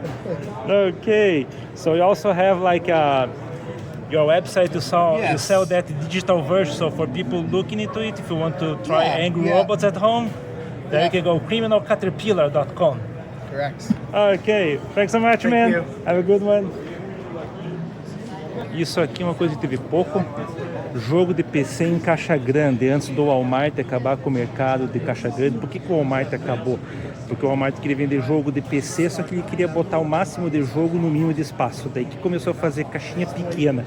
Okay, so you also have like your website to sell that digital version. So for people looking into it, if you want to try angry robots at home, then you can go criminalcaterpillar.com. Correct. Okay, thanks so much, man. You. Have a good one. isso aqui é uma coisa que teve pouco. Jogo de PC em caixa grande, antes do Walmart acabar com o mercado de caixa grande. Por que o Walmart acabou? Porque o Walmart queria vender jogo de PC, só que ele queria botar o máximo de jogo no mínimo de espaço. Daí que começou a fazer caixinha pequena.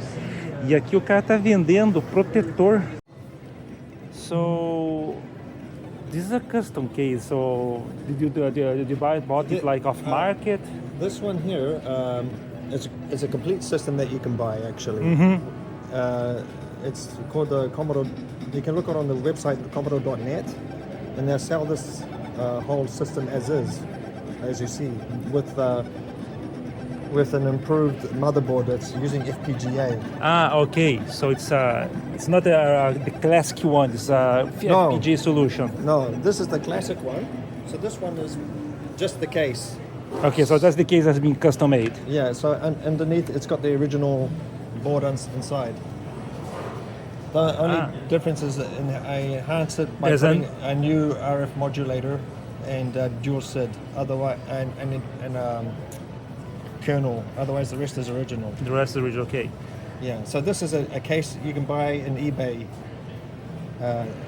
E aqui o cara tá vendendo protetor. So this is a custom case. So did you bought it like off market? This one here is a complete system that you can buy actually. It's called the Commodore. You can look it on the website commodore.net, and they'll sell this whole system as is, as you see, with an improved motherboard that's using FPGA. Ah, okay. So it's not the classic one. It's a FPGA solution. No, this is the classic one. So this one is just the case. Okay, so that's the case that's been custom made. Yeah. So underneath, it's got the original board inside. The only difference is I enhanced it by putting a new RF modulator and dual SID. Otherwise, and kernel. Otherwise, the rest is original. The rest is original. Okay. Yeah. So this is a case you can buy in eBay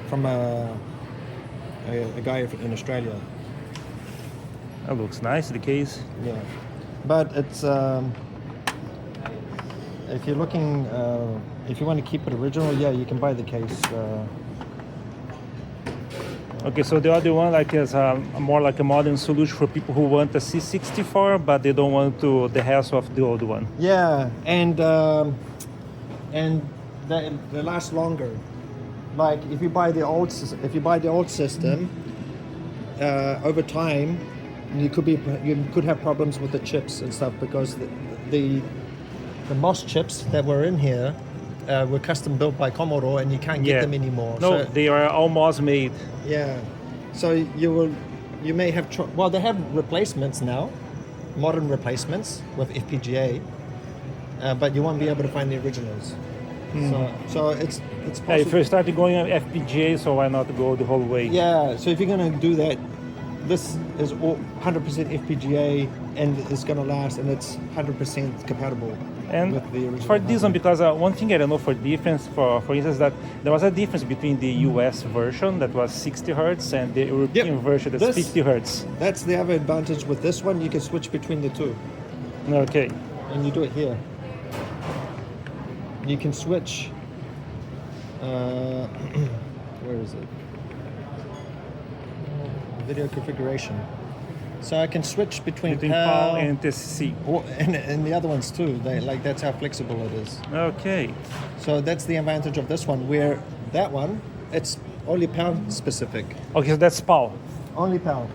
from a guy in Australia. That looks nice. The case. Yeah. But it's if you're looking. If you want to keep it original, yeah, you can buy the case. Okay, so the other one is more like a modern solution for people who want a C64, but they don't want the hassle of the old one. Yeah, and they last longer. Like if you buy the old system, over time, you could have problems with the chips and stuff because the MOS chips that were in here. Were custom built by Commodore, and you can't get them anymore. No, so, they are almost made. Yeah, so you may have they have replacements now, modern replacements with FPGA, but you won't be able to find the originals. So it's possible. Yeah, if you started going on FPGA, so why not go the whole way? Yeah, so if you're going to do that, this is 100% FPGA, and it's going to last, and it's 100% compatible. And for this one, because one thing I don't know for difference, for instance, that there was a difference between the US version that was 60 hertz and the European version that's 50 hertz. That's the other advantage with this one. You can switch between the two. Okay. And you do it here. You can switch. Where is it? Video configuration. So I can switch between PAL and TCC. And the other ones too. That's how flexible it is. Okay. So that's the advantage of this one, where that one, it's only PAL specific. Okay, so that's PAL. Only PAL.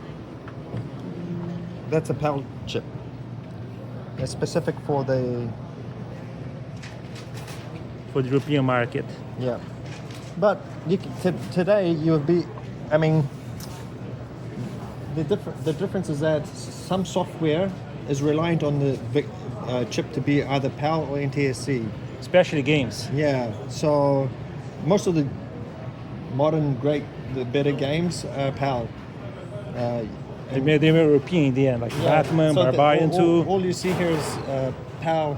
That's a PAL chip. It's specific for the European market. Yeah. But today you'll be, I mean, the difference is that some software is reliant on the chip to be either PAL or NTSC. Especially games. Yeah, so most of the modern the better games are PAL. They were European in the end, like Batman, so Barbarian 2. All you see here is PAL,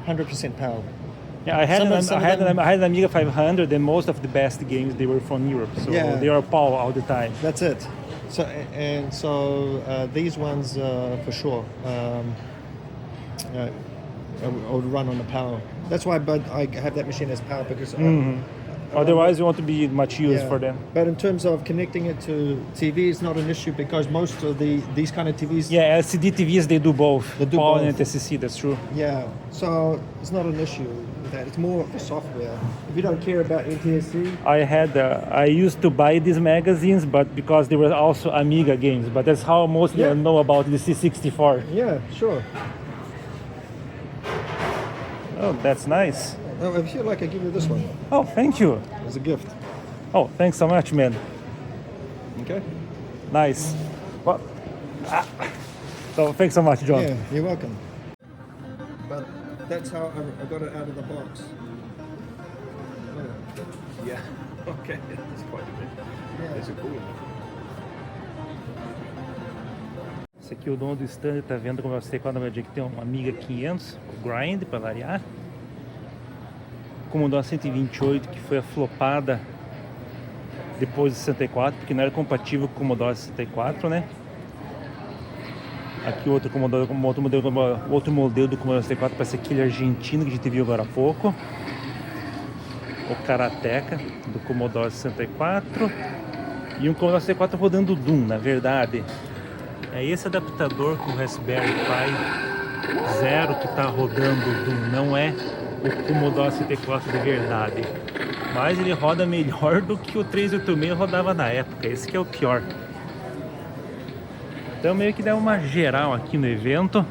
100% PAL. Yeah, I had an Amiga 500, and most of the best games, they were from Europe, so they are PAL all the time. That's it. So these ones for sure I would run on the PAL. That's why, but I have that machine as PAL because otherwise you want to be much used for them. But in terms of connecting it to TV, it's not an issue because most of these kind of TVs. Yeah, LCD TVs they do both. They do PAL both. and NTSC. That's true. Yeah, so it's not an issue with that. It's more of the software. If you don't care about NTSC. I used to buy these magazines, but because they were also Amiga games. But that's how mostly I know about the C64. Yeah, sure. Oh, that's nice. Oh, if you like, I give you this one. Oh, thank you. As a gift. Oh, thanks so much, man. Okay. Nice. Well, so thanks so much, John. Yeah, you're welcome. But that's how I got it out of the box. Yeah. Okay. That's quite a bit. Yeah. That's cool. Esse aqui é o dono do stand, tá vendo como eu sei quando eu digo que tem uma Amiga 500, o Grind, para variar. Commodore 128 que foi a flopada depois do 64, porque não era compatível com o Commodore 64, né? Aqui outro modelo do Commodore 64, parece aquele argentino que a gente viu agora há pouco. O Karateka do Commodore 64. E um Commodore 64 rodando Doom, na verdade. É esse adaptador com Raspberry Pi 0 que está rodando Doom, não é o Commodore 64 de verdade. Mas ele roda melhor do que o 386 rodava na época, esse que é o pior. Então meio que dá uma geral aqui no evento.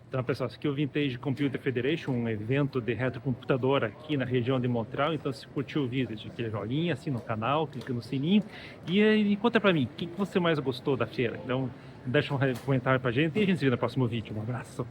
Então pessoal, esse aqui é o Vintage Computer Federation, um evento de retrocomputador aqui na região de Montreal. Então se curtiu o vídeo, deixa aquele joinha, assina o canal, clica no sininho e conta pra mim, o que você mais gostou da feira. Então deixa um comentário pra gente e a gente se vê no próximo vídeo. Um abraço!